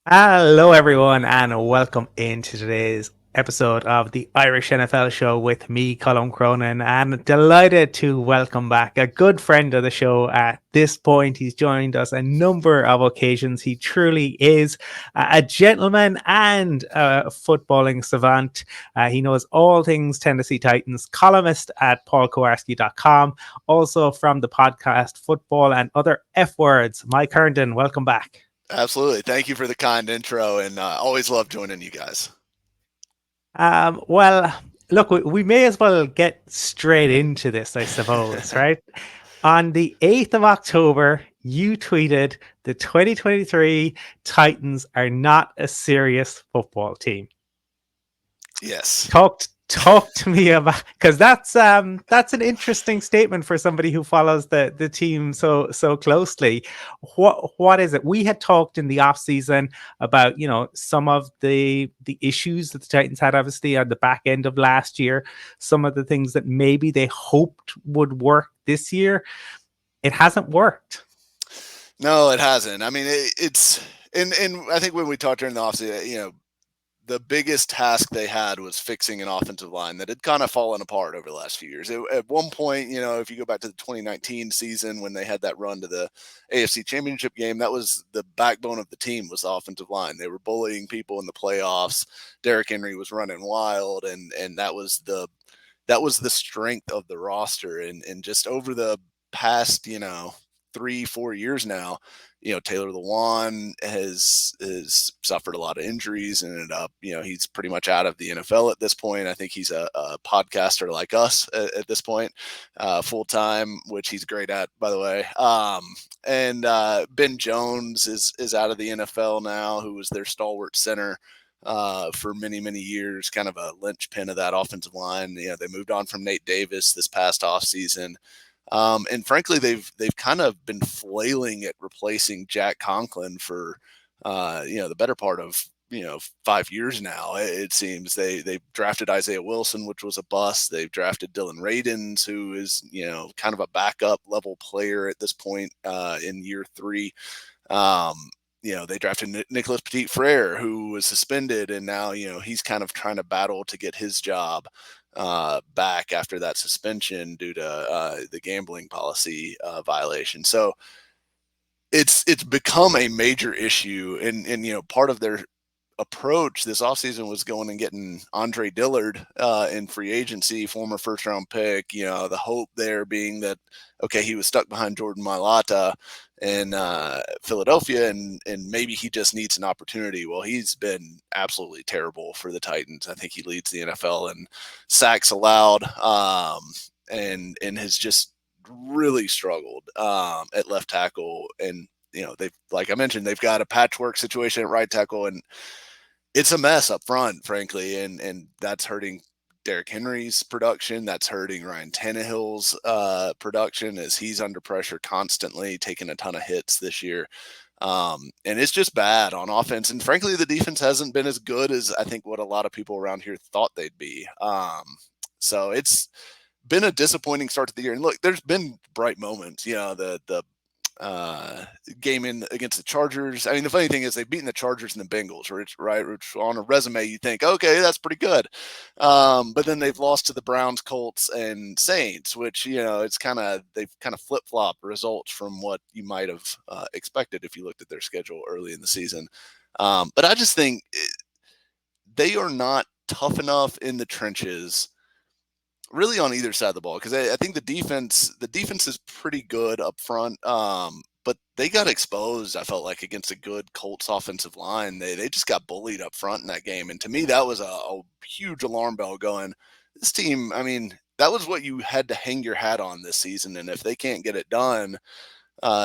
Hello, everyone, and welcome into today's episode of the Irish NFL Show with me, Colum Cronin. And delighted to welcome back a good friend of the show at this point. He's joined us a number of occasions. He truly is a gentleman and a footballing savant. He knows all things Tennessee Titans, columnist at paulkowarski.com, also from the podcast Football and Other F Words. Mike Herndon, welcome back. Absolutely. Thank you for the kind intro, and always love joining you guys. Well, look, we may as well get straight into this, I suppose, right? On the 8th of October, you tweeted the 2023 Titans are not a serious football team. Yes. Talk to me about, because that's an interesting statement for somebody who follows the team so closely. What is it? We had talked in the off season about some of the issues that the Titans had, obviously on the back end of last year, some of the things that maybe they hoped would work this year. It hasn't worked. No, it hasn't. I mean, it's and I think when we talked during the offseason, the biggest task they had was fixing an offensive line that had kind of fallen apart over the last few years. At one point, if you go back to the 2019 season when they had that run to the AFC Championship game, that was the backbone of the team, was the offensive line. They were bullying people in the playoffs. Derrick Henry was running wild, and that was the strength of the roster. And just over the past, 3-4 years now, Taylor Lewan has suffered a lot of injuries and ended up, he's pretty much out of the NFL at this point. I think he's a podcaster like us at this point, full time, which he's great at, by the way. And Ben Jones is out of the NFL now, who was their stalwart center for many, many years, kind of a linchpin of that offensive line. They moved on from Nate Davis this past offseason. And frankly, they've kind of been flailing at replacing Jack Conklin for the better part of 5 years now. It seems they drafted Isaiah Wilson, which was a bust. They've drafted Dylan Radins, who is kind of a backup level player at this point in year three. They drafted Nicholas Petit Frere, who was suspended, and now he's kind of trying to battle to get his job back after that suspension due to the gambling policy violation. So it's become a major issue, and part of their approach this offseason was going and getting Andre Dillard in free agency, former first round pick. The hope there being that, okay, he was stuck behind Jordan Mailata in Philadelphia, and maybe he just needs an opportunity. Well, he's been absolutely terrible for the Titans. I think he leads the NFL in sacks allowed, and has just really struggled at left tackle. And they've, like I mentioned, they've got a patchwork situation at right tackle, and it's a mess up front, frankly, and that's hurting Derrick Henry's production. That's hurting Ryan Tannehill's production, as he's under pressure constantly, taking a ton of hits this year. And it's just bad on offense. And frankly, the defense hasn't been as good as I think what a lot of people around here thought they'd be. So it's been a disappointing start to the year. And look, there's been bright moments. The game in against the Chargers. I mean, the funny thing is they've beaten the Chargers and the Bengals, right? Which on a resume you think, okay, that's pretty good. But then they've lost to the Browns, Colts, and Saints, which they've kind of flip flop results from what you might have expected if you looked at their schedule early in the season. But I just think they are not tough enough in the trenches, really, on either side of the ball, because I think the defense is pretty good up front, but they got exposed, I felt like, against a good Colts offensive line. They just got bullied up front in that game, and to me that was a huge alarm bell going, this team, I mean, that was what you had to hang your hat on this season, and if they can't get it done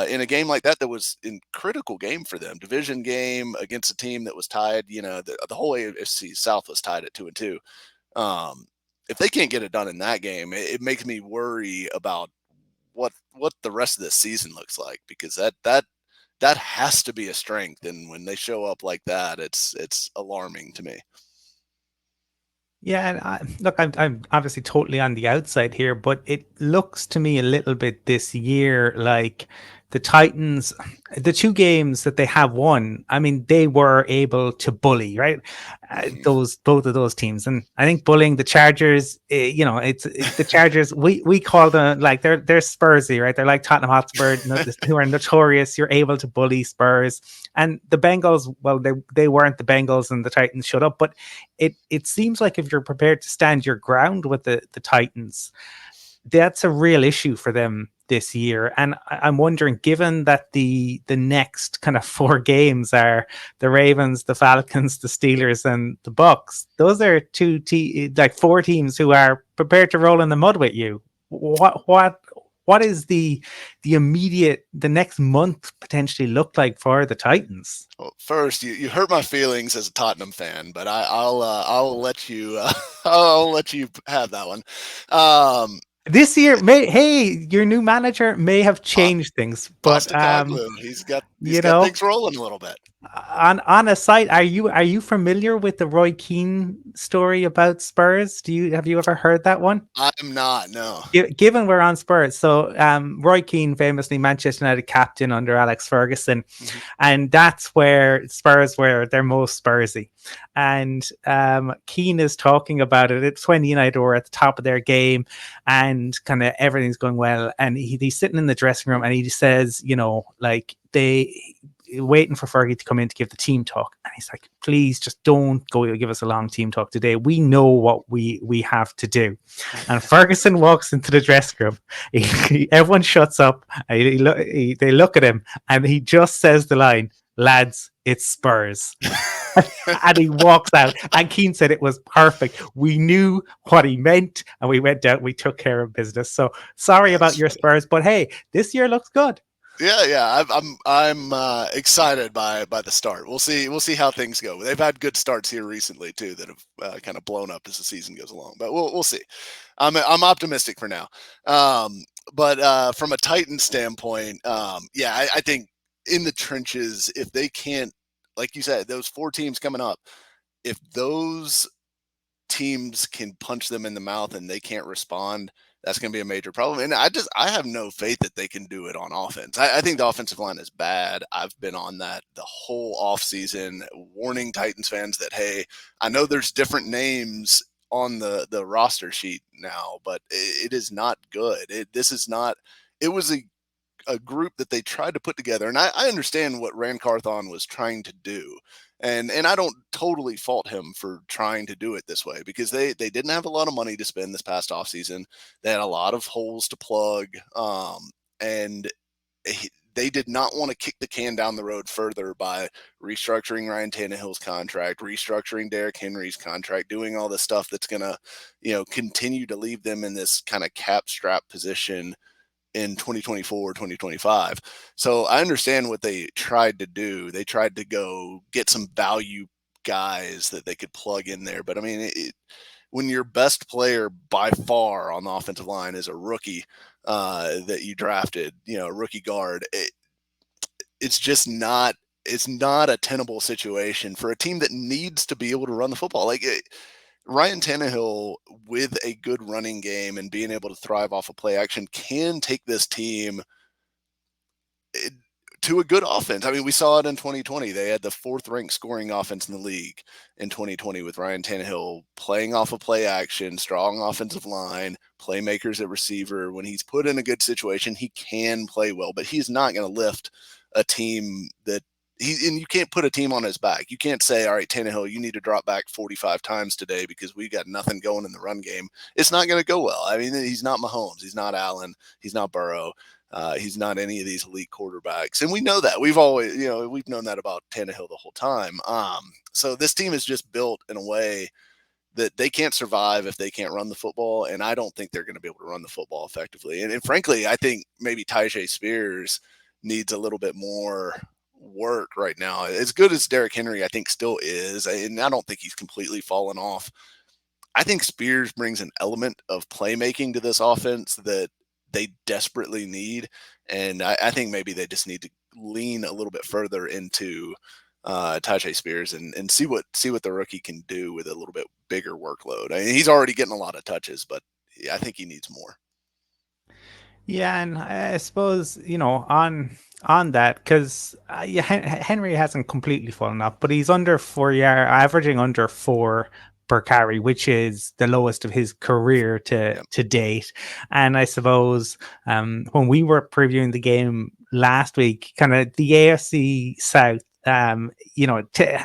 in a game like that was in critical game for them, division game against a team that was tied, the whole AFC South was tied at 2-2. um, if they can't get it done in that game, it makes me worry about what the rest of this season looks like, because that has to be a strength, and when they show up like that, it's alarming to me. Yeah, and look, I'm obviously totally on the outside here, but it looks to me a little bit this year like the Titans, the two games that they have won, I mean, they were able to bully, right? Mhm. Those both of those teams, and I think bullying the Chargers, it's the Chargers. We call them like they're Spursy, right? They're like Tottenham Hotspur, who are notorious. You're able to bully Spurs, and the Bengals. Well, they weren't the Bengals, and the Titans shut up. But it seems like if you're prepared to stand your ground with the Titans, that's a real issue for them this year. And I'm wondering, given that the next kind of four games are the Ravens, the Falcons, the Steelers, and the Bucks, those are like four teams who are prepared to roll in the mud with you. What is the next month potentially look like for the Titans? Well, first, you hurt my feelings as a Tottenham fan, but I'll let you I'll let you have that one. Um, This year, hey, your new manager may have changed things, but Postacoglu, he's you got know, things rolling a little bit. on a site, are you familiar with the Roy Keane story about Spurs? Have you ever heard that one? I'm not, no. Given we're on Spurs, so Roy Keane, famously Manchester United captain under Alex Ferguson, Mhm. and that's where Spurs were their most Spursy. And Keane is talking about it. It's when United were at the top of their game, and kind of everything's going well. And he's sitting in the dressing room, and he says, like they waiting for Fergie to come in to give the team talk, and he's like, "Please, just don't go give us a long team talk today. We know what we have to do." And Ferguson walks into the dressing room. Everyone shuts up. They look at him, and he just says the line, "Lads, it's Spurs." And he walks out. And Keane said it was perfect. We knew what he meant, and we went out. We took care of business. So sorry about That's your funny. Spurs, but hey, this year looks good. Yeah. I'm excited by the start. We'll see how things go. They've had good starts here recently too that have kind of blown up as the season goes along. But we'll see. I'm optimistic for now. But from a Titan standpoint, yeah, I think in the trenches, if they can't, like you said, those four teams coming up, if those teams can punch them in the mouth and they can't respond, that's going to be a major problem. And I have no faith that they can do it on offense. I think the offensive line is bad. I've been on that the whole offseason, warning Titans fans that, hey, I know there's different names on the roster sheet now, but it is not good. This is not, it was a group that they tried to put together. And I understand what Rand Carthon was trying to do. And I don't totally fault him for trying to do it this way because they didn't have a lot of money to spend this past offseason. They had a lot of holes to plug. And they did not want to kick the can down the road further by restructuring Ryan Tannehill's contract, restructuring Derrick Henry's contract, doing all the stuff that's going to, continue to leave them in this kind of cap strap position in 2024, 2025. So I understand what they tried to do. They tried to go get some value guys that they could plug in there. But I mean, when your best player by far on the offensive line is a rookie that you drafted, a rookie guard, it's just not. It's not a tenable situation for a team that needs to be able to run the football. Ryan Tannehill, with a good running game and being able to thrive off of play action, can take this team to a good offense. I mean, we saw it in 2020. They had the fourth ranked scoring offense in the league in 2020 with Ryan Tannehill playing off of play action, strong offensive line, playmakers at receiver. When he's put in a good situation, he can play well, but he's not going to lift a team and you can't put a team on his back. You can't say, all right, Tannehill, you need to drop back 45 times today because we got nothing going in the run game. It's not going to go well. I mean, he's not Mahomes. He's not Allen. He's not Burrow. He's not any of these elite quarterbacks. And we know that. We've known that about Tannehill the whole time. So this team is just built in a way that they can't survive if they can't run the football. And I don't think they're going to be able to run the football effectively. And frankly, I think maybe Tyjae Spears needs a little bit more work right now. As good as Derrick Henry, I think, still is, and I don't think he's completely fallen off. I think Spears brings an element of playmaking to this offense that they desperately need, and I think maybe they just need to lean a little bit further into Tyjae Spears and see what the rookie can do with a little bit bigger workload. I mean, he's already getting a lot of touches, but I think he needs more. Yeah, and I suppose on that because yeah, Henry hasn't completely fallen off, but he's under 4 yard, averaging under 4 per carry, which is the lowest of his career Yep. to date. And I suppose when we were previewing the game last week, kind of the AFC South,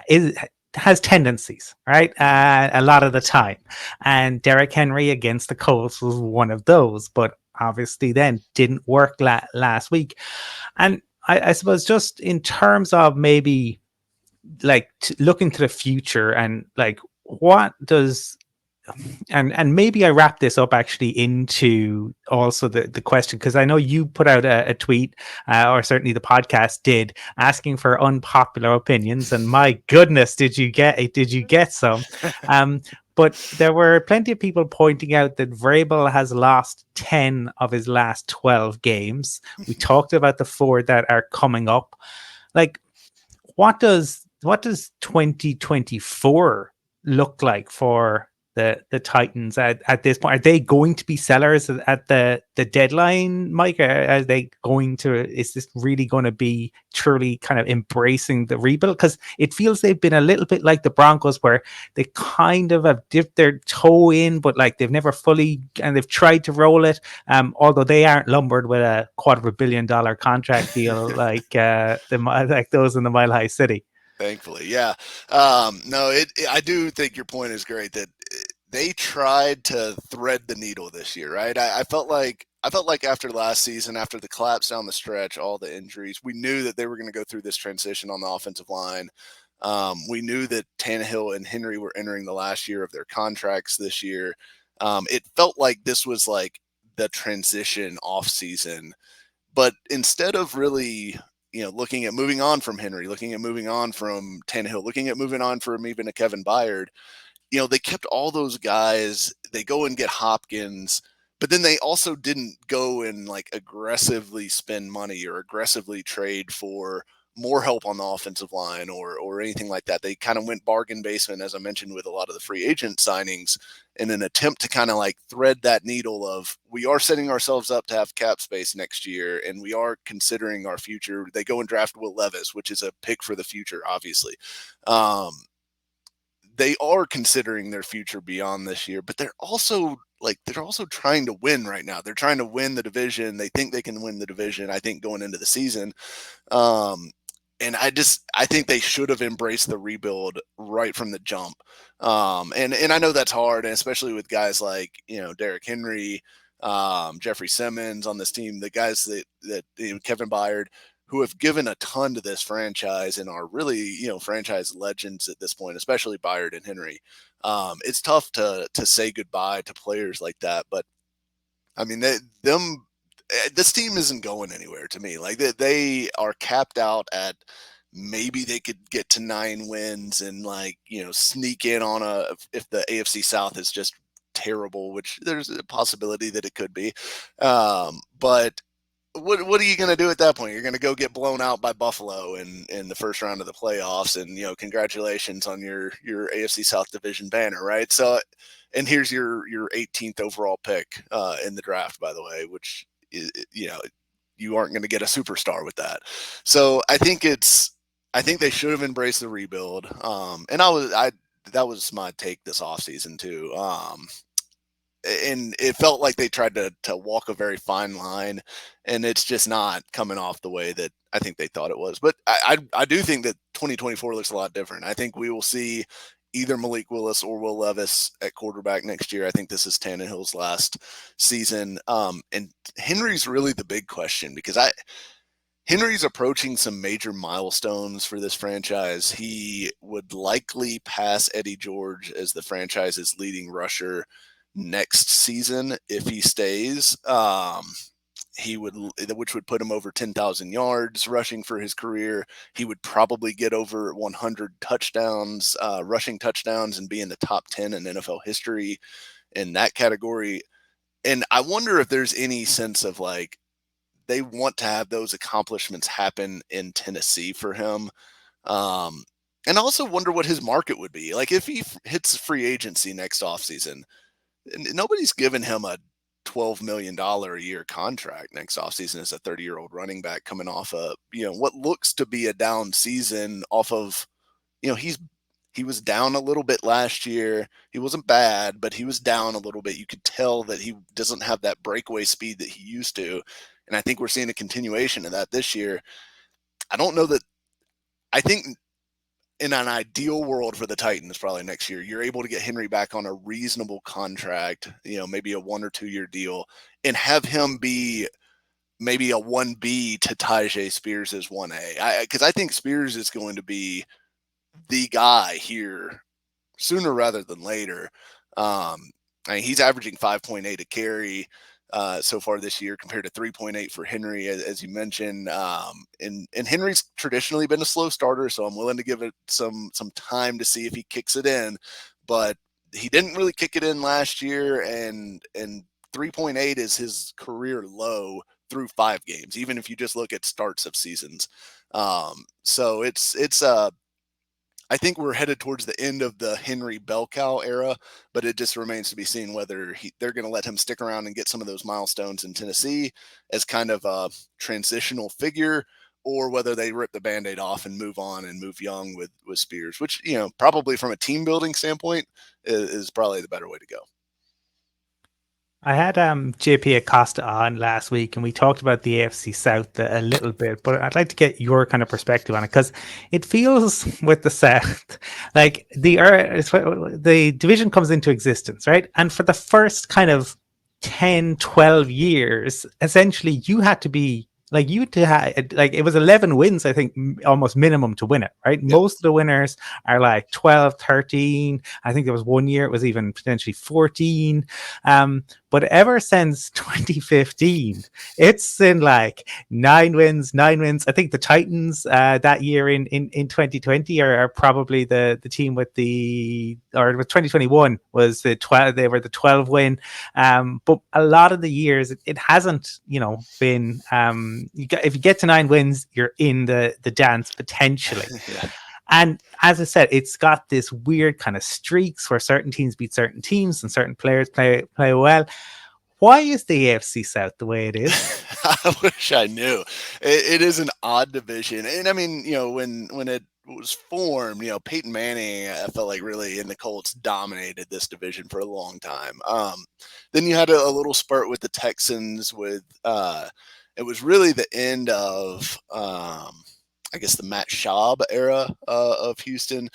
is has tendencies, right? A lot of the time, and Derek Henry against the Colts was one of those, but obviously then didn't work last week. And I suppose just in terms of maybe like looking to the future and like what does and maybe I wrap this up actually into also the question because I know you put out a tweet or certainly the podcast did asking for unpopular opinions and my goodness did you get some um but there were plenty of people pointing out that Vrabel has lost 10 of his last 12 games. We talked about the four that are coming up. Like what does 2024 look like for the Titans at this point? Are they going to be sellers at the deadline, Mike? Are they going to? Is this really going to be truly kind of embracing the rebuild? Because it feels they've been a little bit like the Broncos, where they kind of have dipped their toe in, but like they've never fully and they've tried to roll it. Although they aren't lumbered with a $250 million contract deal like those in the Mile High City. Thankfully, yeah. No, I do think your point is great that they tried to thread the needle this year, right? I felt like after last season, after the collapse down the stretch, all the injuries, we knew that they were going to go through this transition on the offensive line. We knew that Tannehill and Henry were entering the last year of their contracts this year. It felt like this was like the transition off season, but instead of really, looking at moving on from Henry, looking at moving on from Tannehill, looking at moving on from even a Kevin Byard, they kept all those guys. They go and get Hopkins, but then they also didn't go and like aggressively spend money or aggressively trade for more help on the offensive line or anything like that. They kind of went bargain basement, as I mentioned, with a lot of the free agent signings in an attempt to kind of like thread that needle of we are setting ourselves up to have cap space next year and we are considering our future. They go and draft Will Levis, which is a pick for the future, obviously. Um, they are considering their future beyond this year, but they're also trying to win right now. They're trying to win the division. They think they can win the division, I think, going into the season. Um, and I think they should have embraced the rebuild right from the jump. And I know that's hard, and especially with guys like, Derrick Henry, Jeffrey Simmons on this team, the guys that Kevin Byard, who have given a ton to this franchise and are really, franchise legends at this point, especially Byard and Henry. It's tough to say goodbye to players like that, but I mean, this team isn't going anywhere to me. Like they are capped out at maybe they could get to 9 wins and like, sneak in on if the AFC South is just terrible, which there's a possibility that it could be. But what are you going to do at that point? You're going to go get blown out by Buffalo in the first round of the playoffs, and congratulations on your AFC South division banner, right? So, and here's your 18th overall pick in the draft, by the way, which is, you aren't going to get a superstar with that. So I think they should have embraced the rebuild. And that was my take this offseason too. And it felt like they tried to walk a very fine line, and it's just not coming off the way that I think they thought it was. But I do think that 2024 looks a lot different. I think we will see either Malik Willis or Will Levis at quarterback next year. I think this is Tannehill's last season, and Henry's really the big question because Henry's approaching some major milestones for this franchise. He would likely pass Eddie George as the franchise's leading rusher next season if he stays. He would, which would put him over 10,000 yards rushing for his career. He would probably get over 100 touchdowns, rushing touchdowns, and be in the top 10 in NFL history in that category. And I wonder if there's any sense of like, they want to have those accomplishments happen in Tennessee for him. And I also wonder what his market would be. Like if he hits free agency next offseason, nobody's given him a $12 million a year contract next offseason as a 30-year-old running back coming off what looks to be a down season off of, he was down a little bit last year. He wasn't bad, but he was down a little bit. You could tell that he doesn't have that breakaway speed that he used to. And I think we're seeing a continuation of that this year. I don't know that I think in an ideal world for the Titans, probably next year, you're able to get Henry back on a reasonable contract, maybe a 1 or 2 year deal, and have him be maybe a 1B to Tyjae Spears as 1A. Because I think Spears is going to be the guy here sooner rather than later. He's averaging 5.8 a carry so far this year compared to 3.8 for Henry, as you mentioned. And Henry's traditionally been a slow starter, so I'm willing to give it some time to see if he kicks it in. But he didn't really kick it in last year, and 3.8 is his career low through 5 games, even if you just look at starts of seasons. So it's I think we're headed towards the end of the Henry bell cow era, but it just remains to be seen whether they're going to let him stick around and get some of those milestones in Tennessee as kind of a transitional figure, or whether they rip the Band-Aid off and move on and move young with Spears, which, probably from a team building standpoint is probably the better way to go. I had JP Acosta on last week, and we talked about the AFC South a little bit, but I'd like to get your kind of perspective on it, because it feels with the South like the division comes into existence, right? And for the first kind of 10, 12 years, essentially you had to be like it was 11 wins, I think, almost minimum to win it, right? Yep. Most of the winners are like 12, 13. I think there was one year it was even potentially 14. But ever since 2015, it's in like 9 wins. I think the Titans that year in 2020 are probably the team with or with 2021 was the 12. They were the 12 win. But a lot of the years it hasn't, been. If you get to 9 wins, you're in the dance potentially. Yeah. And as I said, it's got this weird kind of streaks where certain teams beat certain teams and certain players play well. Why is the AFC South the way it is? I wish I knew. It is an odd division. And I mean, when it was formed, Peyton Manning, I felt like really in the Colts dominated this division for a long time. Then you had a little spurt with the Texans it was really the end of, I guess, the Matt Schaub era of Houston,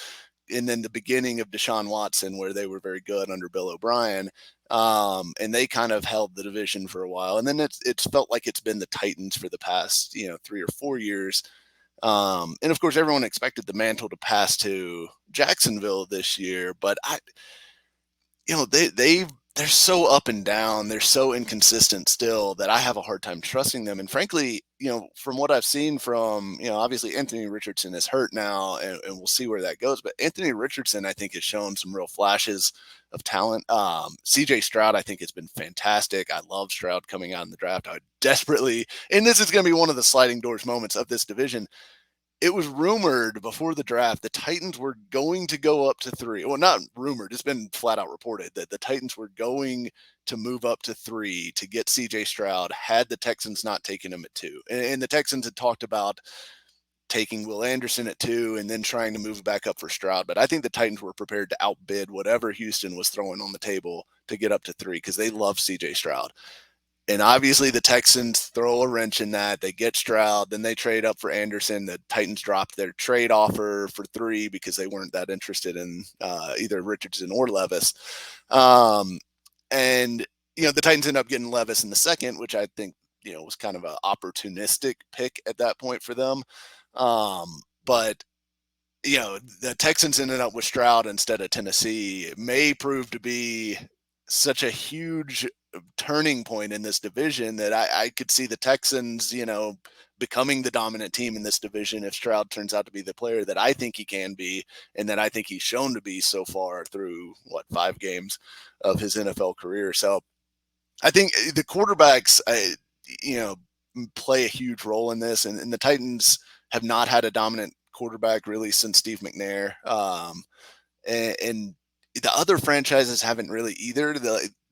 and then the beginning of Deshaun Watson, where they were very good under Bill O'Brien. And they kind of held the division for a while. And then it's felt like it's been the Titans for the past, 3 or 4 years. And of course, everyone expected the mantle to pass to Jacksonville this year, but they're so up and down. They're so inconsistent still that I have a hard time trusting them. And frankly, from what I've seen from, obviously Anthony Richardson is hurt now, and we'll see where that goes. But Anthony Richardson, I think, has shown some real flashes of talent. CJ Stroud, I think, has been fantastic. I love Stroud coming out in the draft. I desperately, and this is going to be one of the sliding doors moments of this division. It was rumored before the draft the Titans were going to go up to 3. Well, not rumored. It's been flat out reported that the Titans were going to move up to 3 to get CJ Stroud had the Texans not taken him at 2. And the Texans had talked about taking Will Anderson at 2 and then trying to move back up for Stroud. But I think the Titans were prepared to outbid whatever Houston was throwing on the table to get up to 3 because they love CJ Stroud. And obviously the Texans throw a wrench in that. They get Stroud, then they trade up for Anderson. The Titans dropped their trade offer for 3 because they weren't that interested in either Richardson or Levis. And, the Titans end up getting Levis in the second, which I think, was kind of an opportunistic pick at that point for them. But the Texans ended up with Stroud instead of Tennessee. It may prove to be such a huge turning point in this division that I could see the Texans, becoming the dominant team in this division if Stroud turns out to be the player that I think he can be and that I think he's shown to be so far through 5 games of his NFL career. So I think the quarterbacks, play a huge role in this, and the Titans have not had a dominant quarterback really since Steve McNair. And the other franchises haven't really either.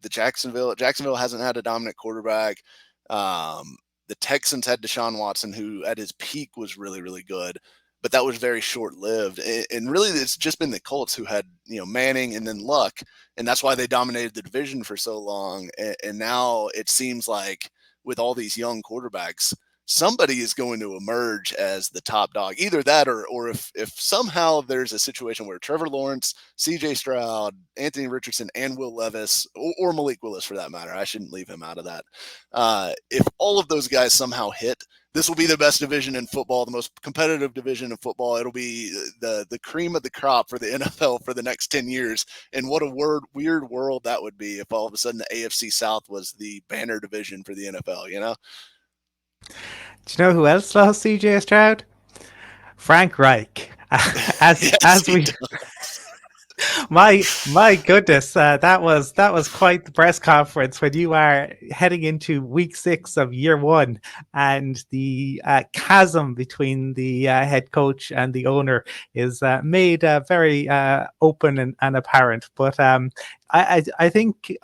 the Jacksonville hasn't had a dominant quarterback. The Texans had Deshaun Watson, who at his peak was really, really good, but that was very short lived. And really, it's just been the Colts who had, Manning and then Luck, and that's why they dominated the division for so long. And now it seems like with all these young quarterbacks, somebody is going to emerge as the top dog. Either that, or if somehow there's a situation where Trevor Lawrence, C.J. Stroud, Anthony Richardson, and Will Levis, or Malik Willis for that matter, I shouldn't leave him out of that. If all of those guys somehow hit, this will be the best division in football, the most competitive division in football. It'll be the cream of the crop for the NFL for the next 10 years. And what a weird world that would be if all of a sudden the AFC South was the banner division for the NFL. Do you know who else lost CJ Stroud? Frank Reich. As Yes, as he we does. my goodness, that was quite the press conference when you are heading into week 6 of year 1, and the chasm between the head coach and the owner is made very open and apparent. But I think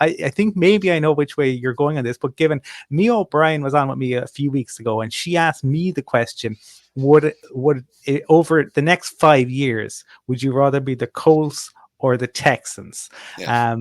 maybe I know which way you're going on this. But given Mia O'Brien was on with me a few weeks ago, and she asked me the question: would it, over the next 5 years, would you rather be the Colts or the Texans? Yeah.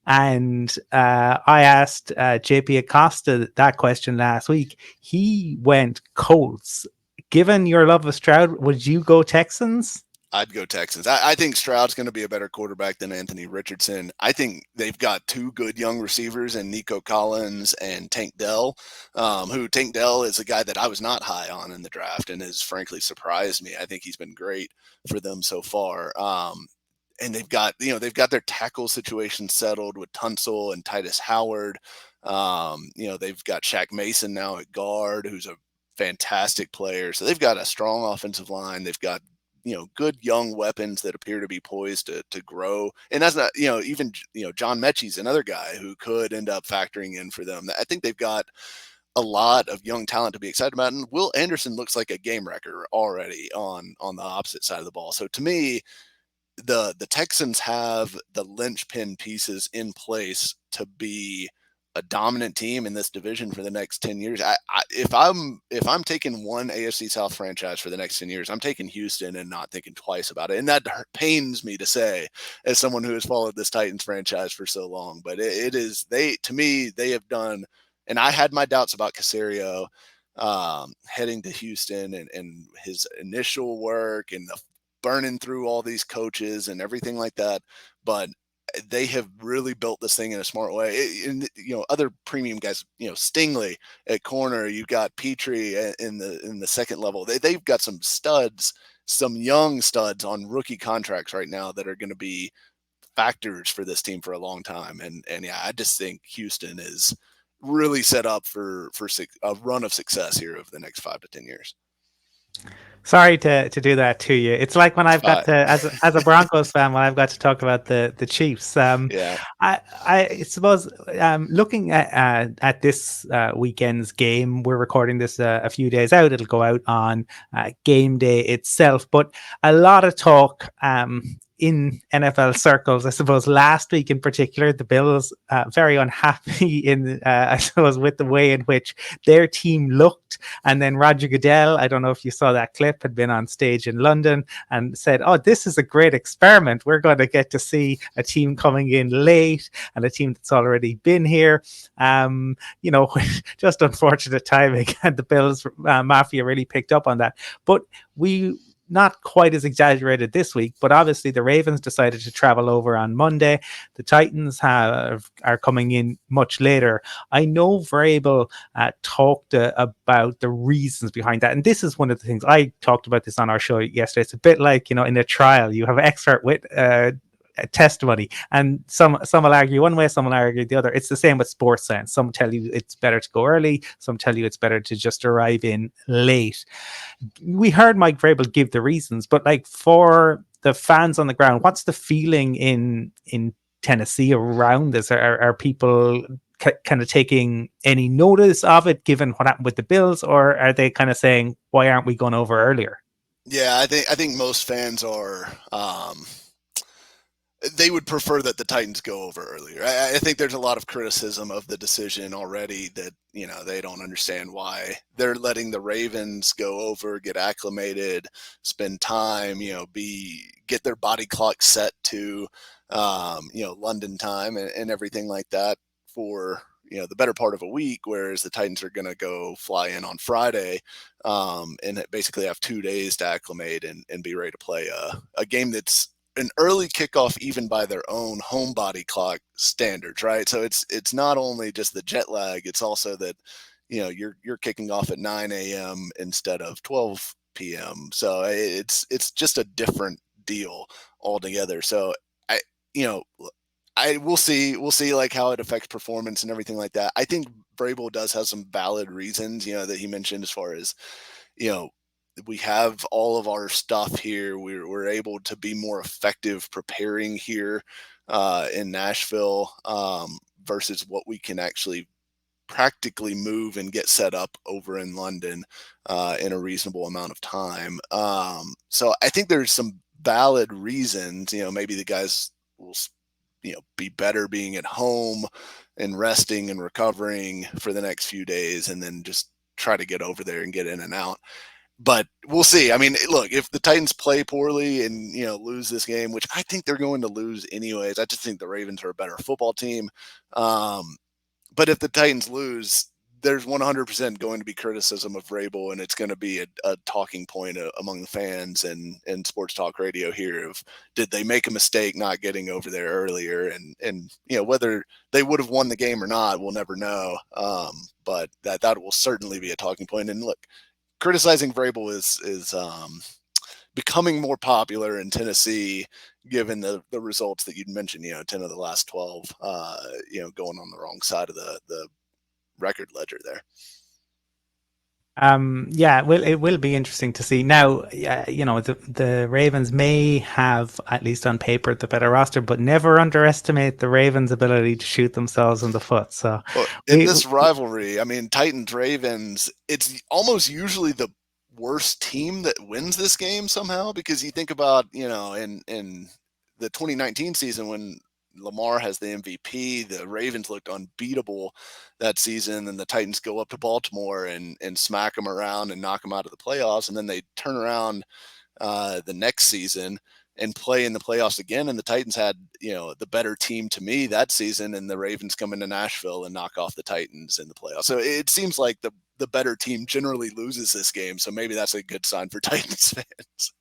And I asked JP Acosta that question last week. He went Colts. Given your love of Stroud, would you go Texans? I'd go Texans. I think Stroud's going to be a better quarterback than Anthony Richardson. I think they've got 2 good young receivers in Nico Collins and Tank Dell, who Tank Dell is a guy that I was not high on in the draft and has frankly surprised me. I think he's been great for them so far. And they've got their tackle situation settled with Tunsil and Titus Howard. They've got Shaq Mason now at guard, who's a fantastic player. So they've got a strong offensive line. They've got good young weapons that appear to be poised to grow. And that's not, even, John Mechie's another guy who could end up factoring in for them. I think they've got a lot of young talent to be excited about. And Will Anderson looks like a game wrecker already on the opposite side of the ball. So to me, the Texans have the linchpin pieces in place to be a dominant team in this division for the next 10 years. If I'm taking one AFC South franchise for the next 10 years, I'm taking Houston and not thinking twice about it. And that pains me to say as someone who has followed this Titans franchise for so long, but to me, they have done, and I had my doubts about Caserio heading to Houston and his initial work and the burning through all these coaches and everything like that. But they have really built this thing in a smart way. And other premium guys, Stingley at corner, you've got Petrie in the second level. They've got some studs, some young studs on rookie contracts right now that are going to be factors for this team for a long time. And yeah, I just think Houston is really set up for a run of success here over the next 5 to 10 years. Sorry to do that to you. It's like when I've got Fine. to, as a Broncos fan, when I've got to talk about the Chiefs. Yeah. I suppose looking at this weekend's game, we're recording this a few days out. It'll go out on game day itself. But a lot of talk in NFL circles, I suppose last week in particular, the Bills very unhappy I suppose with the way in which their team looked. And then Roger Goodell, I don't know if you saw that clip, had been on stage in London and said, "Oh, this is a great experiment. We're going to get to see a team coming in late and a team that's already been here." Just unfortunate timing, and the Bills mafia really picked up on that. But we not quite as exaggerated this week, but obviously the Ravens decided to travel over on Monday. The Titans are coming in much later. I know Vrabel talked about the reasons behind that. And this is one of the things I talked about this on our show yesterday. It's a bit like, in a trial, you have an expert with testimony, and some will argue one way, some will argue the other. It's the same with sports science. Some tell you it's better to go early, some tell you it's better to just arrive in late. We heard Mike Vrabel give the reasons, but like for the fans on the ground, what's the feeling in Tennessee around this? Are people kind of taking any notice of it given what happened with the Bills, or are they kind of saying, why aren't we going over earlier? Yeah, I think most fans are they would prefer that the Titans go over earlier. I think there's a lot of criticism of the decision already that, they don't understand why they're letting the Ravens go over, get acclimated, spend time, get their body clock set to, London time and everything like that for, the better part of a week, whereas the Titans are going to go fly in on Friday and basically have 2 days to acclimate and be ready to play a game that's an early kickoff even by their own home body clock standards, right? So it's not only just the jet lag, it's also that you're kicking off at 9 a.m. instead of 12 p.m. So it's just a different deal altogether. So you know we'll see like how it affects performance and everything like that. I think Vrabel does have some valid reasons, that he mentioned as far as, we have all of our stuff here. We're able to be more effective preparing here in Nashville versus what we can actually practically move and get set up over in London in a reasonable amount of time. So I think there's some valid reasons, maybe the guys will, be better being at home and resting and recovering for the next few days and then just try to get over there and get in and out. But we'll see. I mean, look, if the Titans play poorly and, lose this game, which I think they're going to lose anyways, I just think the Ravens are a better football team. But if the Titans lose, there's 100% going to be criticism of Vrabel, and it's going to be a talking point among the fans and sports talk radio here of did they make a mistake not getting over there earlier, and whether they would have won the game or not, we'll never know. But that will certainly be a talking point. And look, criticizing Vrabel is becoming more popular in Tennessee, given the results that you'd mentioned. 10 of the last 12, going on the wrong side of the record ledger there. Yeah, well, it will be interesting to see. Now, the Ravens may have, at least on paper, the better roster, but never underestimate the Ravens' ability to shoot themselves in the foot. So, in this rivalry, I mean, Titans Ravens, it's almost usually the worst team that wins this game somehow, because you think about, in the 2019 season when Lamar has the MVP, the Ravens looked unbeatable that season, and the Titans go up to Baltimore and smack them around and knock them out of the playoffs, and then they turn around the next season and play in the playoffs again, and the Titans had the better team to me that season, and the Ravens come into Nashville and knock off the Titans in the playoffs. So it seems like the better team generally loses this game, so maybe that's a good sign for Titans fans.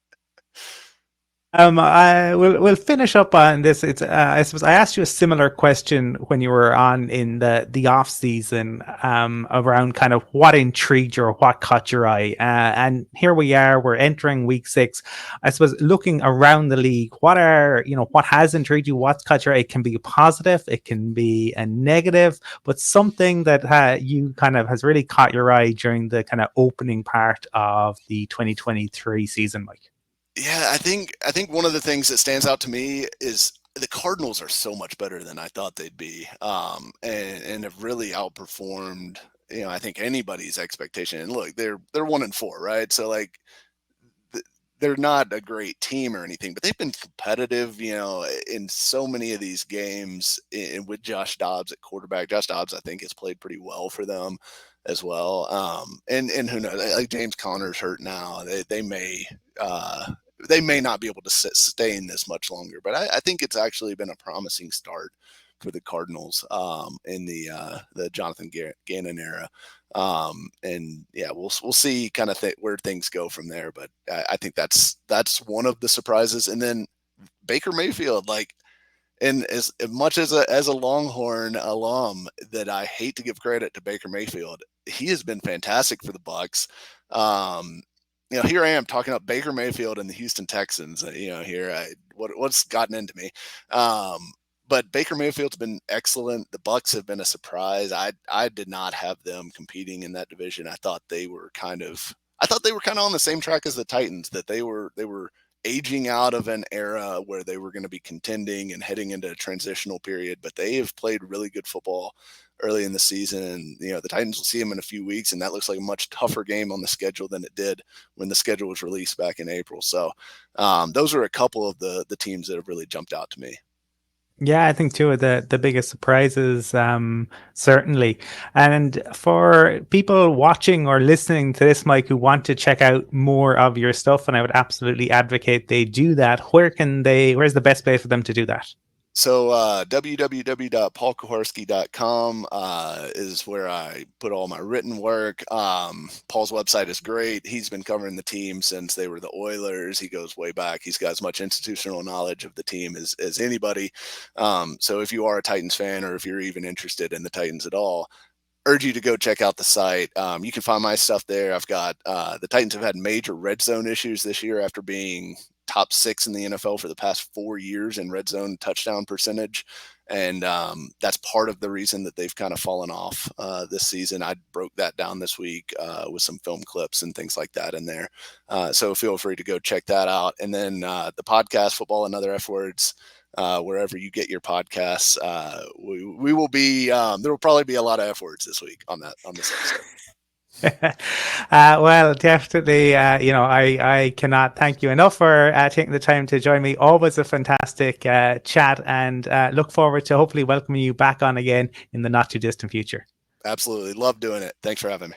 We'll finish up on this. It's I suppose I asked you a similar question when you were on in the off season around kind of what intrigued you or what caught your eye. And here we are. We're entering week 6. I suppose looking around the league, what has intrigued you? What's caught your eye? It can be a positive, it can be a negative, but something that you kind of has really caught your eye during the kind of opening part of the 2023 season, Mike. Yeah, I think one of the things that stands out to me is the Cardinals are so much better than I thought they'd be, and have really outperformed, I think anybody's expectation. And look, they're 1-4, right? So like, they're not a great team or anything, but they've been competitive, in so many of these games. And with Josh Dobbs at quarterback, Josh Dobbs I think has played pretty well for them as well. And who knows? Like James Conner's hurt now. They may not be able to sustain this much longer, but I think it's actually been a promising start for the Cardinals in the Jonathan Gannon era. And yeah, we'll see kind of where things go from there. But I think that's one of the surprises. And then Baker Mayfield, like, and as much as a Longhorn alum that I hate to give credit to Baker Mayfield, he has been fantastic for the Bucs. Here I am talking about Baker Mayfield and the Houston Texans. What's gotten into me. But Baker Mayfield's been excellent. The Bucs have been a surprise. I did not have them competing in that division. I thought they were kind of on the same track as the Titans, that they were aging out of an era where they were going to be contending and heading into a transitional period, but they have played really good football early in the season. And, the Titans will see them in a few weeks, and that looks like a much tougher game on the schedule than it did when the schedule was released back in April. So those are a couple of the teams that have really jumped out to me. Yeah, I think two of the biggest surprises, certainly. And for people watching or listening to this, Mike, who want to check out more of your stuff, and I would absolutely advocate they do that. Where's the best way for them to do that? So www.paulkoharski.com is where I put all my written work. Paul's website is great. He's been covering the team since they were the Oilers. He goes way back. He's got as much institutional knowledge of the team as anybody. So if you are a Titans fan, or if you're even interested in the Titans at all, urge you to go check out the site. You can find my stuff there. I've got the Titans have had major red zone issues this year after being top 6 in the NFL for the past 4 years in red zone touchdown percentage. And that's part of the reason that they've kind of fallen off this season. I broke that down this week with some film clips and things like that in there. So feel free to go check that out. And then the podcast, Football and Other F Words, wherever you get your podcasts. We will be, there will probably be a lot of F words this week on this episode. Well, definitely, I cannot thank you enough for taking the time to join me. Always a fantastic chat, and look forward to hopefully welcoming you back on again in the not too distant future. Absolutely. Love doing it. Thanks for having me.